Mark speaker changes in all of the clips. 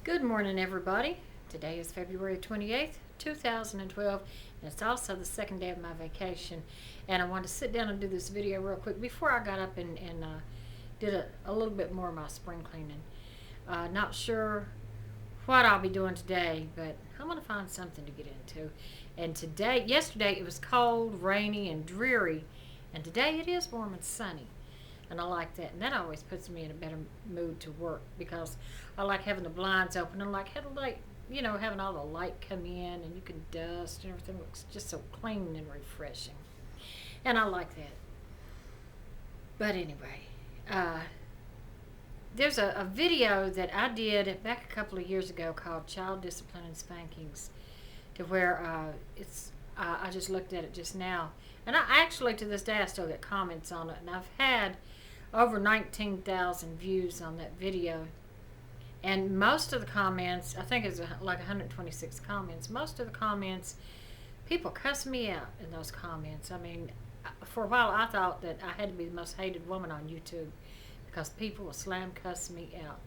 Speaker 1: Good morning, everybody. Today is February 28th, 2012, and it's also the second day of my vacation. And I wanted to sit down and do this video real quick before I got up and did a little bit more of my spring cleaning. Not sure what I'll be doing today, but I'm going to find something to get into. And yesterday it was cold, rainy, and dreary, and today it is warm and sunny. And I like that, and that always puts me in a better mood to work because I like having the blinds open and like having having all the light come in and you can dust and everything looks just so clean and refreshing, and I like that. But anyway, there's a video that I did back a couple of years ago called "Child Discipline and Spankings," to where I just looked at it just now, and I actually to this day I still get comments on it, and I've had over 19,000 views on that video. And most of the comments, I think it's like 126 comments, most of the comments, people cuss me out in those comments. I mean, for a while I thought that I had to be the most hated woman on YouTube because people will slam cuss me out.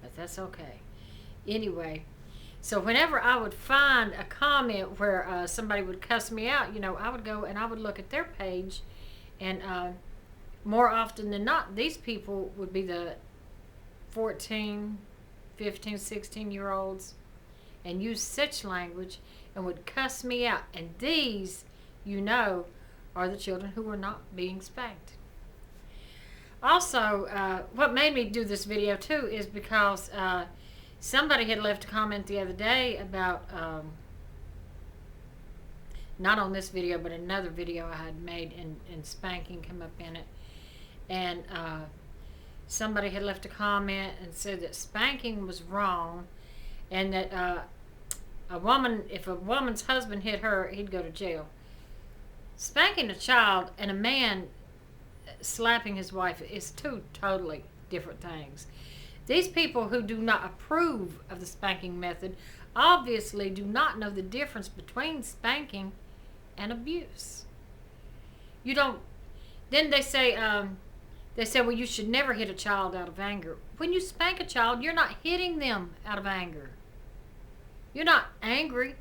Speaker 1: But that's okay. Anyway, so whenever I would find a comment where somebody would cuss me out, I would go and I would look at their page, and more often than not, these people would be the 14, 15, 16-year-olds and use such language and would cuss me out. And these, are the children who were not being spanked. Also, what made me do this video too is because somebody had left a comment the other day about, not on this video, but another video I had made, and spanking come up in it. And somebody had left a comment and said that spanking was wrong, and that if a woman's husband hit her, he'd go to jail. Spanking a child and a man slapping his wife is two totally different things. These people who do not approve of the spanking method obviously do not know the difference between spanking and abuse. Then they say, well, you should never hit a child out of anger. When you spank a child, you're not hitting them out of anger. You're not angry.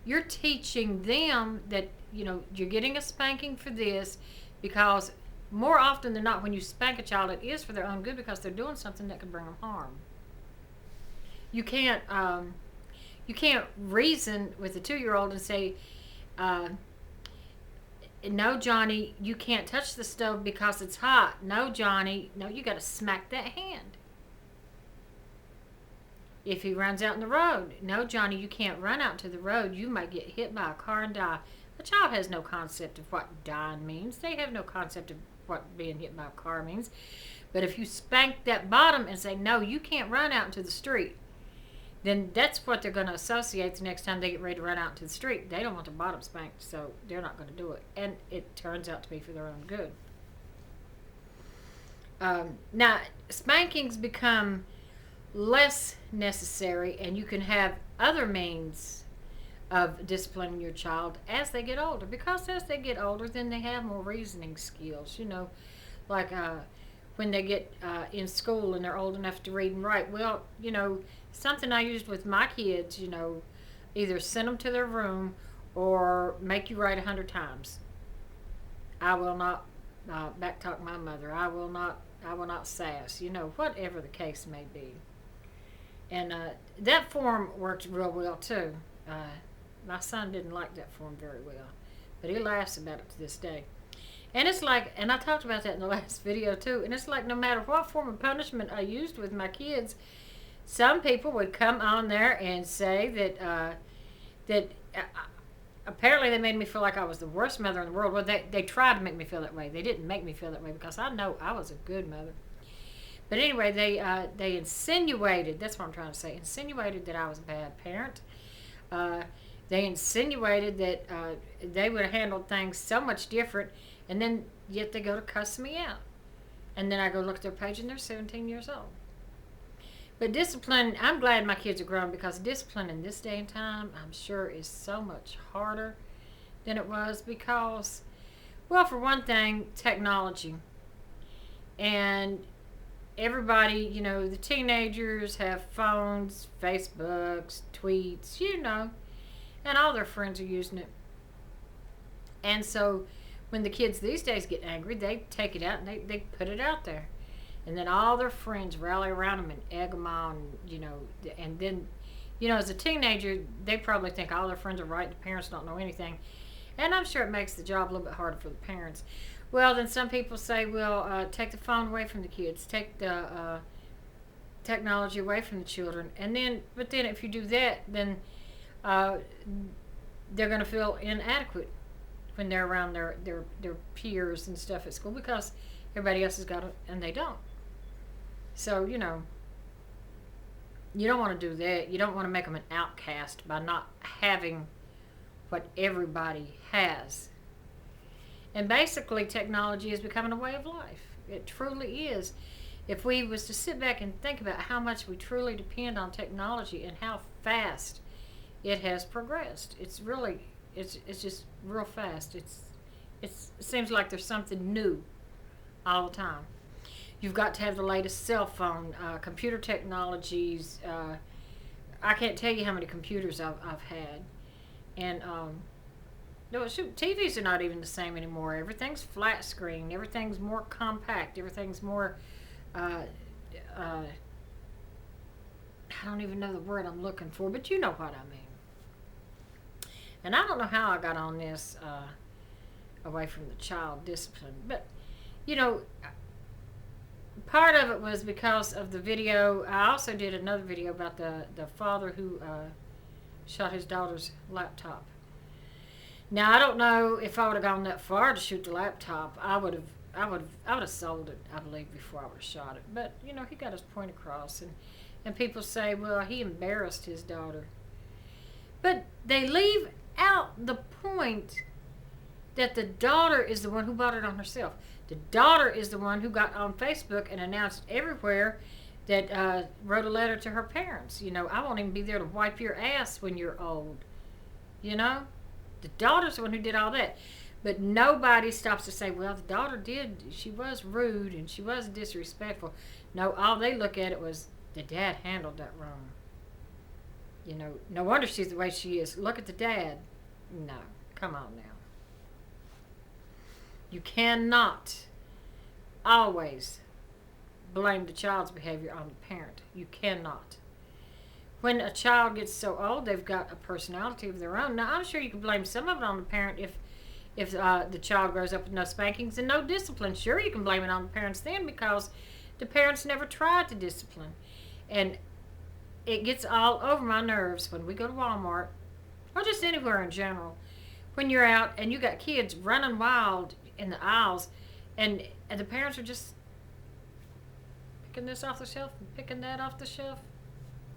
Speaker 1: You're teaching them that, you're getting a spanking for this, because more often than not, when you spank a child, it is for their own good because they're doing something that could bring them harm. You can't reason with a 2-year-old and say, no, Johnny, you can't touch the stove because it's hot. No, Johnny, no, you got to smack that hand. If he runs out in the road, no, Johnny, you can't run out to the road. You might get hit by a car and die. A child has no concept of what dying means. They have no concept of what being hit by a car means. But if you spank that bottom and say, no, you can't run out into the street, then that's what they're going to associate the next time they get ready to run out to the street. They don't want their bottom spanked, so they're not going to do it. And it turns out to be for their own good. Now, spankings become less necessary, and you can have other means of disciplining your child as they get older. Because as they get older, then they have more reasoning skills. Like when they get in school and they're old enough to read and write. Well, something I used with my kids, either send them to their room or make you write 100 times. I will not backtalk my mother. I will not sass, whatever the case may be. And that form worked real well too. My son didn't like that form very well, but he laughs about it to this day. And it's like, and I talked about that in the last video too, and it's like no matter what form of punishment I used with my kids, some people would come on there and say that apparently they made me feel like I was the worst mother in the world. Well, they tried to make me feel that way. They didn't make me feel that way because I know I was a good mother. But anyway, they insinuated, that's what I'm trying to say, insinuated that I was a bad parent. They insinuated that they would have handled things so much different, and then yet they go to cuss me out. And then I go look at their page and they're 17 years old. But discipline, I'm glad my kids are grown, because discipline in this day and time, I'm sure, is so much harder than it was because, well, for one thing, technology. And everybody, the teenagers have phones, Facebooks, tweets, and all their friends are using it. And so when the kids these days get angry, they take it out and they put it out there. And then all their friends rally around them and egg them on, and then, as a teenager, they probably think all their friends are right, the parents don't know anything. And I'm sure it makes the job a little bit harder for the parents. Well, then some people say, well, take the phone away from the kids, take the technology away from the children. But then if you do that, then they're going to feel inadequate when they're around their peers and stuff at school because everybody else has got it and they don't. So, you don't want to do that. You don't want to make them an outcast by not having what everybody has. And basically, technology is becoming a way of life. It truly is. If we was to sit back and think about how much we truly depend on technology and how fast it has progressed, it's just real fast. It seems like there's something new all the time. You've got to have the latest cell phone, computer technologies. I can't tell you how many computers I've had. And no, shoot, TVs are not even the same anymore. Everything's flat screen. Everything's more compact. Everything's more, I don't even know the word I'm looking for, but you know what I mean. And I don't know how I got on this away from the child discipline, but, part of it was because of the video. I also did another video about the father who shot his daughter's laptop. Now, I don't know if I would have gone that far to shoot the laptop. I would have sold it, I believe, before I would have shot it. But, he got his point across. And people say, well, he embarrassed his daughter. But they leave out the point that the daughter is the one who bought it on herself. The daughter is the one who got on Facebook and announced everywhere that wrote a letter to her parents. I won't even be there to wipe your ass when you're old. The daughter's the one who did all that. But nobody stops to say, well, the daughter did. She was rude and she was disrespectful. No, all they look at it was the dad handled that wrong. No wonder she's the way she is. Look at the dad. No, come on now. You cannot always blame the child's behavior on the parent. You cannot. When a child gets so old, they've got a personality of their own. Now, I'm sure you can blame some of it on the parent if the child grows up with no spankings and no discipline. Sure, you can blame it on the parents then because the parents never tried to discipline. And it gets all over my nerves when we go to Walmart or just anywhere in general. When you're out and you got kids running wild in the aisles and the parents are just picking this off the shelf and picking that off the shelf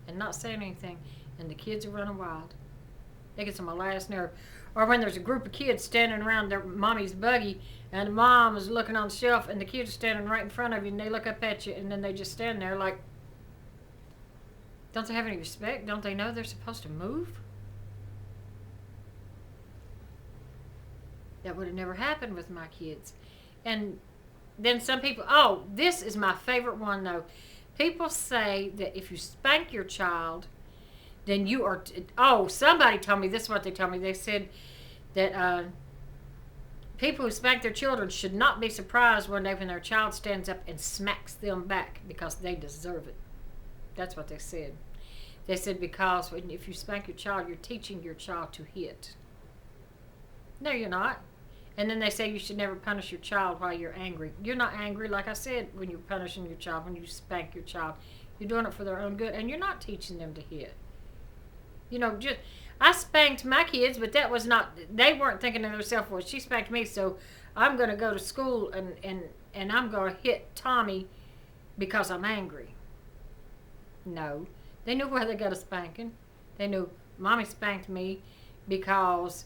Speaker 1: and not saying anything, and the kids are running wild. It gets on my last nerve. Or when there's a group of kids standing around their mommy's buggy and the mom is looking on the shelf and the kids are standing right in front of you and they look up at you and then they just stand there like, don't they have any respect? Don't they know they're supposed to move? That would have never happened with my kids. And then some people, this is my favorite one though. People say that if you spank your child, then you are, somebody told me, this is what they told me. They said that people who spank their children should not be surprised one day when their child stands up and smacks them back because they deserve it. That's what they said. They said because if you spank your child, you're teaching your child to hit. No, you're not. And then they say you should never punish your child while you're angry. You're not angry, like I said, when you're punishing your child, when you spank your child. You're doing it for their own good, and you're not teaching them to hit. I spanked my kids, but that was not, they weren't thinking to themselves, well, she spanked me, so I'm going to go to school and I'm going to hit Tommy because I'm angry. No. They knew where they got a spanking. They knew Mommy spanked me because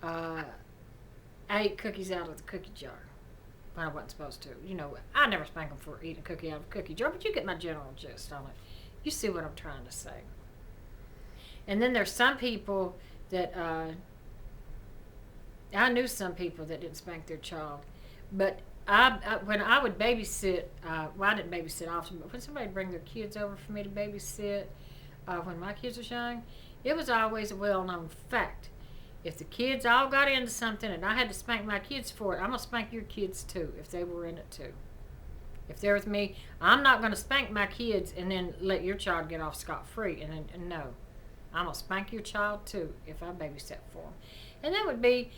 Speaker 1: I ate cookies out of the cookie jar when I wasn't supposed to. I never spank them for eating a cookie out of a cookie jar, but you get my general gist on it. You see what I'm trying to say. And then there's some people that, I knew some people that didn't spank their child, but when I would babysit, well, I didn't babysit often, but when somebody would bring their kids over for me to babysit, when my kids was young, it was always a well-known fact. If the kids all got into something and I had to spank my kids for it, I'm going to spank your kids too if they were in it too. If they're with me, I'm not going to spank my kids and then let your child get off scot-free. And no, I'm going to spank your child too if I babysit for them. And that would be